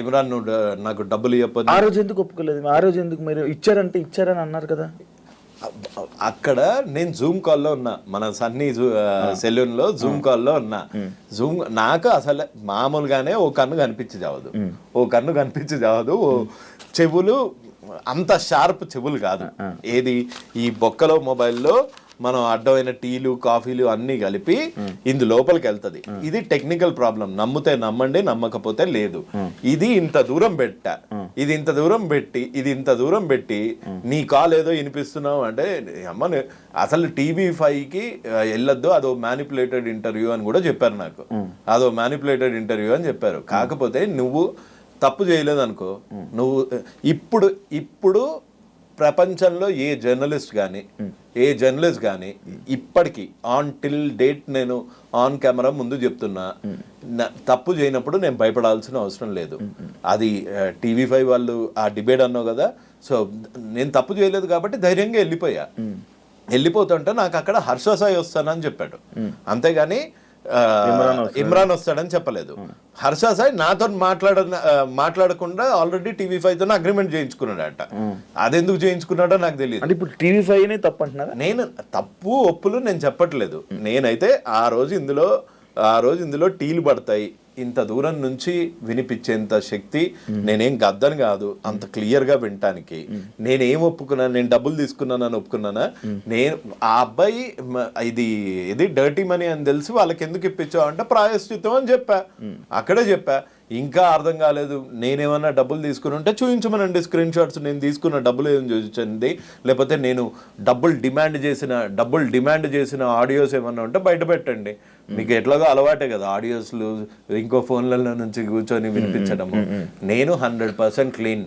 ఇమ్రాన్ నువ్వు నాకు డబ్బులు ఇవ్వకపోతే ఆ రోజు ఎందుకు ఒప్పుకోలేదు? ఆ రోజు ఎందుకు మీరు ఇచ్చారని అన్నారు కదా? అక్కడ నేను జూమ్ కాల్లో ఉన్నా, మన సన్నీ సెలూన్ లో జూమ్ కాల్లో ఉన్నా. నాకు అసలు మామూలుగానే ఓ కన్ను కనిపించి చావదు, చెవులు అంత షార్ప్ చెవులు కాదు. ఏది ఈ బొక్కలో మొబైల్లో మనం అడ్డమైన టీలు కాఫీలు అన్ని కలిపి ఇందు లోపలికి వెళ్తుంది. ఇది టెక్నికల్ ప్రాబ్లం. నమ్మితే నమ్మండి, నమ్మకపోతే లేదు. ఇది ఇంత దూరం పెట్టి నీ కాల్ ఏదో వినిపిస్తున్నావు అంటే అమ్మ అసలు TV5కి వెళ్ళొద్దు, అదో మ్యానిపులేటెడ్ ఇంటర్వ్యూ అని కూడా చెప్పారు నాకు. అదో మ్యానిపులేటెడ్ ఇంటర్వ్యూ అని చెప్పారు. కాకపోతే నువ్వు తప్పు చేయలేదు అనుకో, నువ్వు ఇప్పుడు ప్రపంచంలో ఏ జర్నలిస్ట్ కానీ ఇప్పటికీ ఆన్ టిల్ డేట్ నేను ఆన్ కెమెరా ముందు చెప్తున్నా, తప్పు చేయనప్పుడు నేను భయపడాల్సిన అవసరం లేదు. అది TV5 వాళ్ళు ఆ డిబేట్ అన్నావు కదా, సో నేను తప్పు చేయలేదు కాబట్టి ధైర్యంగా వెళ్ళిపోతుంటే నాకు అక్కడ హర్ష సాయి వస్తానని చెప్పాడు, అంతేగాని ఇమ్రాన్ వస్తాడని చెప్పలేదు. హర్ష సాయి నాతో మాట్లాడకుండా ఆల్రెడీ TV5తో అగ్రిమెంట్ చేయించుకున్నాడట. అదెందుకు చేయించుకున్నాడో నాకు తెలియదు. ఇప్పుడు TV5 తప్పు అంటున్నారా? నేను తప్పు ఒప్పులు నేను చెప్పట్లేదు. నేనైతే ఆ రోజు ఇందులో టీలు పడతాయి, ఇంత దూరం నుంచి వినిపించేంత శక్తి నేనేం గద్దని కాదు, అంత క్లియర్గా వినటానికి. నేనేం ఒప్పుకున్నాను? నేను డబ్బులు తీసుకున్నానని ఒప్పుకున్నానా? నేను ఆ అబ్బాయి ఇది డర్టీ మనీ అని తెలిసి వాళ్ళకి ఎందుకు ఇప్పించావు అంటే ప్రాయశ్చిత్తం అని అక్కడే చెప్పా. ఇంకా అర్థం కాలేదు, నేనేమన్నా డబ్బులు తీసుకుని ఉంటే చూపించమనండి స్క్రీన్ షాట్స్, నేను తీసుకున్న డబ్బులు ఏం చూపించండి, లేకపోతే నేను డబ్బులు డిమాండ్ చేసిన ఆడియోస్ ఏమన్నా ఉంటే బయట పెట్టండి. మీకు ఎట్లాగో అలవాటే కదా ఆడియోస్లు, ఇంకో ఫోన్లలో నుంచి కూర్చొని వినిపించడము. నేను 100% క్లీన్.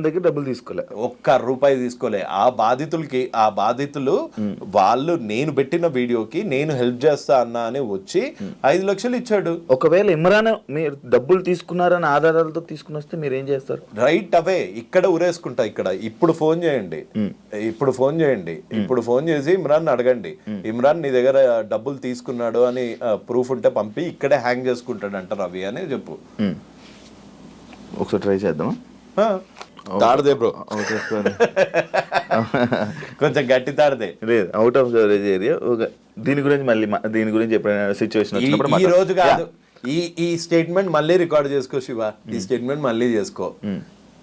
దగ్గర డబ్బులు తీసుకోలే, ₹1 తీసుకోలే. ఆ బాధితులు వాళ్ళు నేను పెట్టిన వీడియోకి నేను హెల్ప్ చేస్తా అన్నా అని వచ్చి 5 లక్షలు ఇచ్చాడు. ఒకవేళ ఇమ్రాన్ మీరు డబ్బులు తీసుకున్నారని ఆధారాలతో తీసుకుని వస్తే మీరు ఏం చేస్తారు? రైట్ అవే ఇక్కడ ఉరేసుకుంటా. ఇప్పుడు ఫోన్ చేయండి, ఇప్పుడు ఫోన్ చేసి ఇమ్రాన్ అడగండి, ఇమ్రాన్ నీ దగ్గర డబ్బులు తీసుకున్నాడు అని ప్రూఫ్ ఉంటే పంపి ఇక్కడే హ్యాంగ్ చేసుకుంటాడు అంట రవి అని చెప్పు. ఒకసారి ట్రై చేద్దామా? తాడదే బ్రో, కొంచెం గట్టి తాడదే. లేదు, అవుట్ ఆఫ్ కవరేజ్ ఏరియా. దీని గురించి ఎప్పుడైనా సిచ్యువేషన్ వచ్చినప్పుడు ఈ రోజు కాదు, ఈ స్టేట్మెంట్ మళ్ళీ రికార్డ్ చేసుకో శివ, ఈ స్టేట్మెంట్ మళ్ళీ చేసుకో.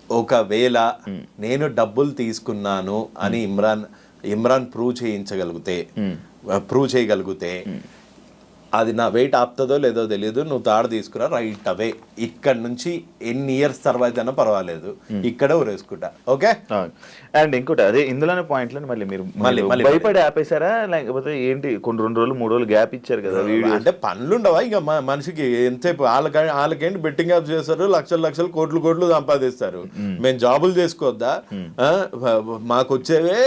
ఒకవేళ నేను డబ్బులు తీసుకున్నాను అని ఇమ్రాన్ ప్రూవ్ చేయగలిగితే అది నా వెయిట్ ఆపుతుందో లేదో తెలియదు, నువ్వు తాడు తీసుకురా రైట్ అవే. ఇక్కడ నుంచి ఎన్ని ఇయర్స్ తర్వాత అయినా పర్వాలేదు, ఇక్కడే ఊరేసుకుంటా. ఓకే. అండ్ ఇంకోటి అదే ఇందులోనే పాయింట్లను మళ్ళీ భయపడి ఆపేశారా, లేకపోతే ఏంటి? కొన్ని 2 రోజులు 3 రోజులు గ్యాప్ ఇచ్చారు కదా వీడియో అంటే పనులుండవా ఇక మనిషికి? ఎంతసేపు వాళ్ళకేంటి బెట్టింగ్ యాప్స్ చేస్తారు, లక్షలు కోట్లు సంపాదిస్తారు. మేము జాబులు చేసుకోవద్దా? మాకు వచ్చేవే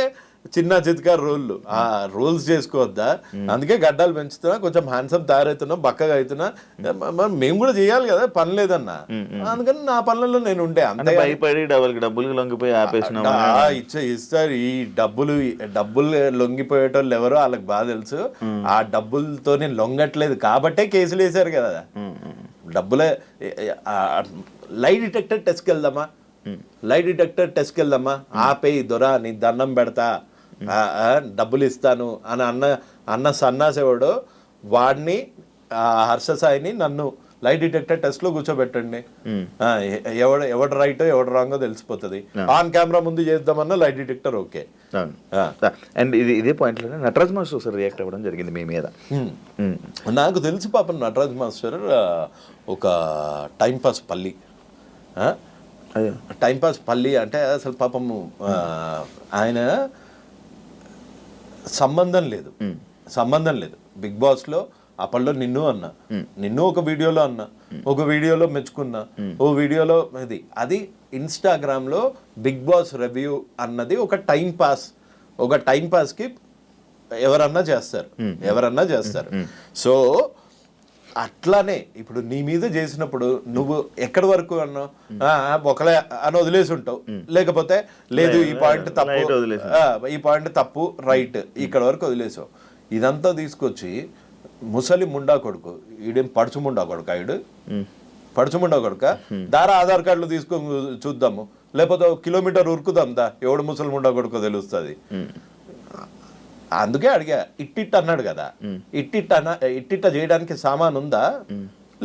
చిన్న చిత్కారు రోళ్ళు ఆ రోల్స్ చేసుకోవద్దా? అందుకే గడ్డాలు పెంచుతున్నా, కొంచెం హ్యాండ్సమ్ తయారవుతున్నా, బక్కగా అవుతున్నా. మేము కూడా చేయాలి కదా, పని లేదన్నా. అందుకని నా పనులలో నేను ఉండే అంతే. భయపడి డబ్బులు లొంగిపోయి ఆపేసిన ఇస్తారు. ఈ డబ్బులు లొంగిపోయేటోళ్ళు ఎవరో వాళ్ళకి బాగా తెలుసు. ఆ డబ్బులతోనే లొంగట్లేదు కాబట్టే కేసులు వేశారు కదా. డబ్బులే లై డిటెక్టర్ టెస్ట్కి వెళ్దామా, లై డిటెక్టర్ టెస్ట్కి వెళ్దామా, ఆపేయి దొరా నీ దండం పెడతా, డబ్బులు ఇస్తాను అని అన్న సన్నాసేవాడు వాడిని, హర్ష సాయిని నన్ను లై డిటెక్టర్ టెస్ట్ లో కూర్చోబెట్టండి. ఎవడు రైటో ఎవడు రాంగో తెలిసిపోతుంది. ఆన్ కెమెరా ముందు చేద్దామన్నా లై డిటెక్టర్ ఓకే. అండ్ ఇదే పాయింట్ లో నటరాజ్ మాస్టర్ ఒకసారి రియాక్ట్ అవ్వడం జరిగింది మీ మీద. నాకు తెలిసి పాపం నటరాజ్ మాస్టర్ ఒక టైంపాస్ పల్లి. టైంపాస్ పల్లి అంటే అసలు పాపము ఆయన సంబంధం లేదు బిగ్ బాస్ లో. అప్పట్లో నిన్ను ఒక వీడియోలో అన్నా, ఒక వీడియోలో మెచ్చుకున్నా, ఓ వీడియోలో అది ఇన్స్టాగ్రామ్ లో బిగ్ బాస్ రివ్యూ అన్నది ఒక టైం పాస్ కి ఎవరన్నా చేస్తారు. సో అట్లానే ఇప్పుడు నీ మీద చేసినప్పుడు నువ్వు ఎక్కడి వరకు అన్నావు, ఒకలే అని వదిలేసి ఉంటావు, లేకపోతే లేదు ఈ పాయింట్ తప్పు రైట్ ఇక్కడ వరకు వదిలేసావు. ఇదంతా తీసుకొచ్చి ముసలి ముండా కొడుకు, ఈడేం పడుచు ముండా కొడుక దారా ఆధార్ కార్డులు తీసుకొని చూద్దాము, లేకపోతే కిలోమీటర్ ఉరుకుదాం దా, ఎవడు ముసలి ముండా కొడుకో తెలుస్తుంది. అందుకే అడిగా, ఇట్టిట్ అన్నాడు కదా, ఇట్టిట్ట చేయడానికి సామాన్ ఉందా,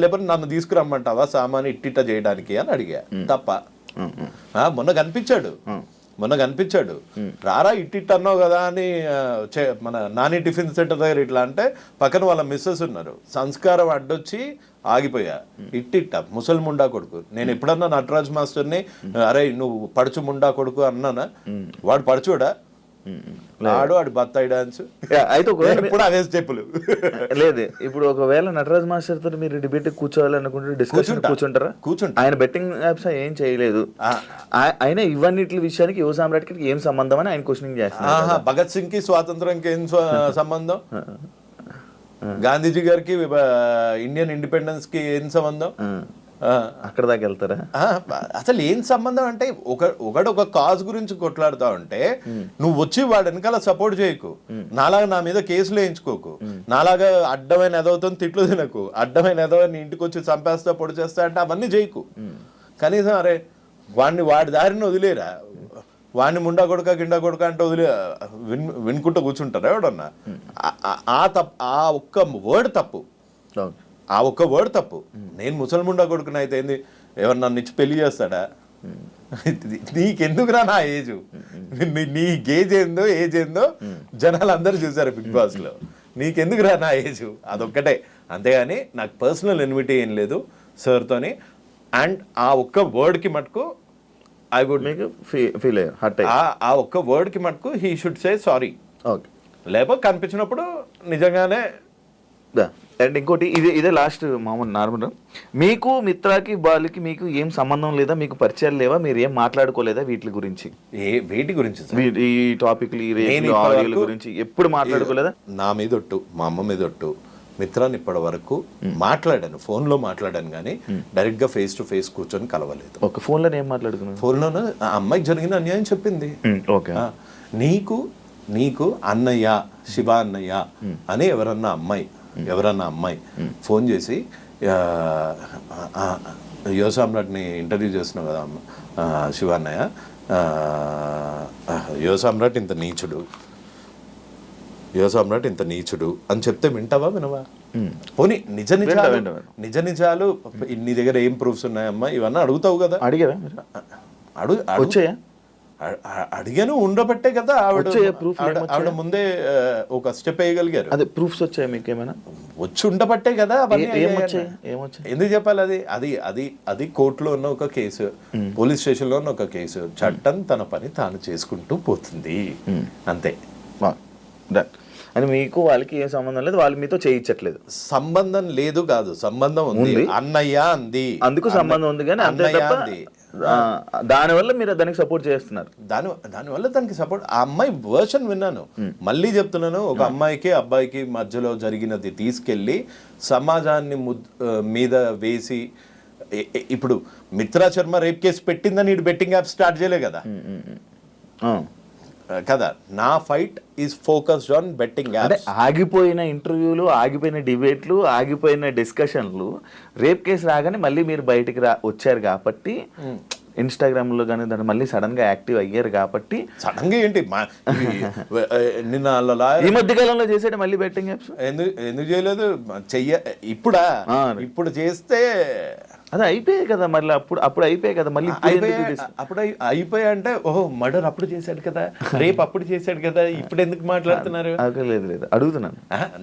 లేకపోతే నన్ను తీసుకురమ్మంటావా సామాన్ ఇట్టిట్ట చేయడానికి అని అడిగా. తప్ప మొన్న కనిపించాడు రారా ఇట్టిట్ అన్నావు కదా అని మన నాని టిఫిన్ సెంటర్ దగ్గర ఇట్లా అంటే పక్కన వాళ్ళ మిస్సెస్ ఉన్నారు, సంస్కారం అడ్డొచ్చి ఆగిపోయా. ఇట్టిట్ట ముసలి ముండా కొడుకు. నేను ఎప్పుడన్నా నటరాజ్ మాస్టర్ని అరే నువ్వు పడుచు ముండా కొడుకు అన్నానా? వాడు పడుచోడా? వాడు బత్తాయి డాన్స్. అయితే ఇప్పుడు అవే స్టెప్పులు లేదు. ఇప్పుడు ఒకవేళ నటరాజ్ మాస్టర్ తో మీరు డిబేట్ కూర్చోవాలనుకుంటే డిస్కషన్ కూర్చుంటారా? ఆయన బెట్టింగ్ యాప్స్ ఏం చేయలేదు, ఆయన ఇవన్నిటి విషయానికి యువ సామ్రాట్కి ఏం సంబంధం అని ఆయన క్వశ్చనింగ్ చేస్తున్నారు. భగత్ సింగ్ కి స్వాతంత్రంకి ఏం సంబంధం, గాంధీజీ గారికి ఇండియన్ ఇండిపెండెన్స్ కి ఏం సంబంధం? అక్కడ దాకా వెళ్తారా? అసలు ఏం సంబంధం అంటే ఒక కాజ్ గురించి కొట్లాడుతా ఉంటే నువ్వు వచ్చి వాడు వెనకాల సపోర్ట్ చేయకు, నాలాగా నా మీద కేసులు వేయించుకోకు, నాలాగా అడ్డమైన ఎదవుతో తిట్లు తినకు, అడ్డమైన ఎదవని ఇంటికి వచ్చి చంపేస్తా పొడి చేస్తా అంటే అవన్నీ చేయకు. కనీసం అరే వాడి దారిని వదిలేరా, వాడిని ముండా కొడుక గిండా కొడుక అంటే వినుకుంటూ కూర్చుంటారా ఎవడన్నా? ఆ ఒక్క వర్డ్ తప్పు. నేను ముసల్ముండా కొడుకుని అయితే ఏంది, ఎవరు నన్ను ఇచ్చి పెళ్లి చేస్తాడా? నీకెందుకురా నా ఏజ్, నీ ఏజ్ ఏందో జనాలు అందరూ చూసారు బిగ్ బాస్ లో. నీకెందుకురా నా ఏజ్, అదొక్కటే. అంతేగాని నాకు పర్సనల్ ఎన్విటీ ఏం లేదు సార్తోని. అండ్ ఆ ఒక్క వర్డ్కి మటుకు ఐ వుడ్ ఫీల్ ఆ ఒక్క వర్డ్కి మటుకు హీ షుడ్ సే సారీ. లేకపోతే కనిపించినప్పుడు నిజంగానే. అండ్ ఇంకోటి ఇదే లాస్ట్ మామూలు నార్మల్, మీకు మిత్రాకి బాలుకి మీకు ఏం సంబంధం లేదా, మీకు పరిచయాలు లేవా, మీరు ఏం మాట్లాడుకోలేదా వీటి గురించి? వీటి గురించి ఈ టాపిక్లు ఆడియోల గురించి ఎప్పుడు మాట్లాడుకోలేదా? నా మీద ఒట్టు, మా అమ్మ మీద ఒట్టు, మిత్రాన్ని ఇప్పటి వరకు మాట్లాడాను, ఫోన్లో మాట్లాడాను కానీ డైరెక్ట్ గా ఫేస్ టు ఫేస్ కూర్చొని కలవలేదు. ఒక ఫోన్లో ఏం మాట్లాడుకున్నాను? ఫోన్లోనే ఆ అమ్మాయికి జరిగిన అన్యాయం చెప్పింది. నీకు అన్నయ్య, శివ అన్నయ్య అని ఎవరన్నా అమ్మాయి ఫోన్ చేసి, యువ సామ్రాట్ని ఇంటర్వ్యూ చేస్తున్నావు కదా శివ అన్నయ్య, యువ సామ్రాట్ ఇంత నీచుడు అని చెప్తే వినవా? పోనీ నిజ నిజాలు నీ దగ్గర ఏం ప్రూఫ్స్ ఉన్నాయమ్మా ఇవన్నీ అడుగుతావు కదా. అడిగారా? వచ్చాయా? అడిగాను, ఉండబట్టే కదా ఆవిడ ముందే ఒక స్టెప్ వేయగలిగారు. అదే ప్రూఫ్స్ వచ్చాయి మీకు ఏమైనా? వచ్చి ఉండబట్టే కదా. ఎందుకు చెప్పాలి? అది కోర్టులో ఉన్న ఒక కేసు, పోలీస్ స్టేషన్ లో ఉన్న ఒక కేసు. చట్టం తన పని తాను చేసుకుంటూ పోతుంది, అంతే. అని మీకు వాళ్ళకి ఏం సంబంధం లేదు, వాళ్ళు మీతో చేయించట్లేదు? సంబంధం లేదు కాదు, సంబంధం ఉంది. అన్నయ్య అంది, అందుకు సంబంధం ఉంది కానీ అన్నయ్య అంది. దానివల్ల మీరు దానికి సపోర్ట్ చేస్తున్నారు. దానివల్ల దానికి సపోర్ట్. ఆ అమ్మాయి వర్షన్ విన్నాను, మళ్ళీ చెప్తున్నాను. ఒక అమ్మాయికి అబ్బాయికి మధ్యలో జరిగినది తీసుకెళ్ళి సమాజాన్ని మీద వేసి, ఇప్పుడు మిత్రా శర్మ రేప్ కేసు పెట్టిందని ఇటు బెట్టింగ్ యాప్ స్టార్ట్ చేయలే కదా కదా. నా fight is focused on betting అంటే యాప్స్. ఆగిపోయిన ఇంటర్వ్యూలు, ఆగిపోయిన డిబేట్లు, ఆగిపోయిన డిస్కషన్లు, రేప్ కేసు రాగానే మళ్ళీ మీరు బయటికి వచ్చారు కాబట్టి, ఇన్స్టాగ్రామ్ లో కానీ దాన్ని మళ్ళీ సడన్ గా యాక్టివ్ అయ్యారు కాబట్టి. సడన్ గా ఏంటి నిన్న ఈ మధ్య కాలంలో చేసేట మళ్ళీ బెట్టింగ్ యాప్స్ ఎందుకు చేయలేదు? ఇప్పుడు చేస్తే అది అయిపోయాయి కదా, మళ్ళీ అప్పుడు అయిపోయాయి కదా, మళ్ళీ అప్పుడు అయిపోయా అంటే, ఓహో మర్డర్ అప్పుడు చేశాడు కదా, రేపు అప్పుడు చేశాడు కదా, ఇప్పుడు ఎందుకు మాట్లాడుతున్నారు? లేదు అడుగుతున్నాను.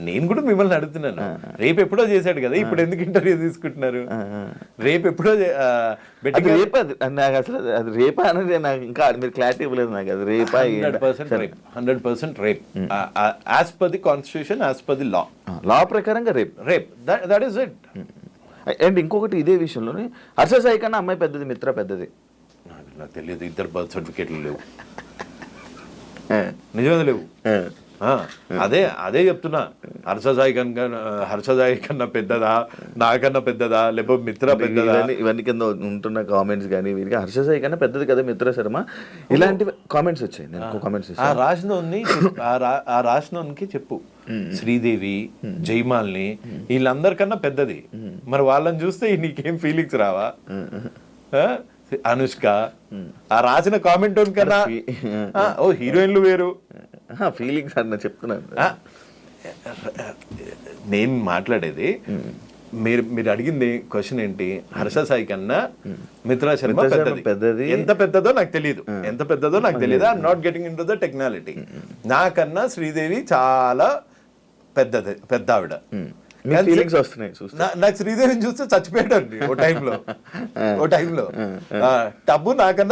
నేను కూడా మిమ్మల్ని అడుగుతున్నాను, రేపు ఎప్పుడో చేశాడు కదా, ఇప్పుడు ఎందుకు ఇంటర్వ్యూ తీసుకుంటున్నారు? రేపు ఎప్పుడో రేపు నాకు అసలు అది రేపా అనేది నాకు ఇంకా మీరు క్లారిటీ ఇవ్వలేదు నాకు. అది రేపా? 100% rape as per the constitution, as per the law ప్రకారంగా rape that is it. And ఇంకొకటి ఇదే విషయంలోనే హర్ష సాయి కన్నా అమ్మాయి పెద్దది, మిత్ర పెద్దది. నాకు తెలియదు, ఇద్దరు బర్త్ సర్టిఫికేట్లు లేవు, నిజమే లేవు. అదే చెప్తున్నా, హర్ష సాయి కన్నా పెద్దదా, నాకన్నా పెద్దదా, లేకపోతే మిత్ర పెద్దదా? ఇవన్నీ కింద ఉంటున్న కామెంట్స్ కానీ వీరికి హర్ష సాయి కన్నా పెద్దది కదా మిత్ర శర్మ, ఇలాంటి కామెంట్స్ వచ్చాయి. నేను కామెంట్స్ ఆ రాసినోనికి చెప్పు, శ్రీదేవి, జైమాల్ని వీళ్ళందరికన్నా పెద్దది. మరి వాళ్ళని చూస్తే నీకేం ఫీలింగ్స్ రావా? అనుష్క, ఆ రాసిన కామెంట్ కన్నా ఓ హీరోయిన్లు వేరు ఫీలింగ్స్ అన్న చెప్తున్నాను. నేను మాట్లాడేది, మీరు అడిగింది క్వశ్చన్ ఏంటి? హర్ష సాయి కన్నా మిత్రా శర్మ పెద్దది. ఎంత పెద్దదో నాకు తెలియదు, I'm not getting into the technicality. నాకన్నా శ్రీదేవి చాలా పెద్ద ఆవిడ. నాకు శ్రీదేవిని చూస్తే చచ్చిపోయాడు ఓ టైంలో. టబ్బు నాకన్నా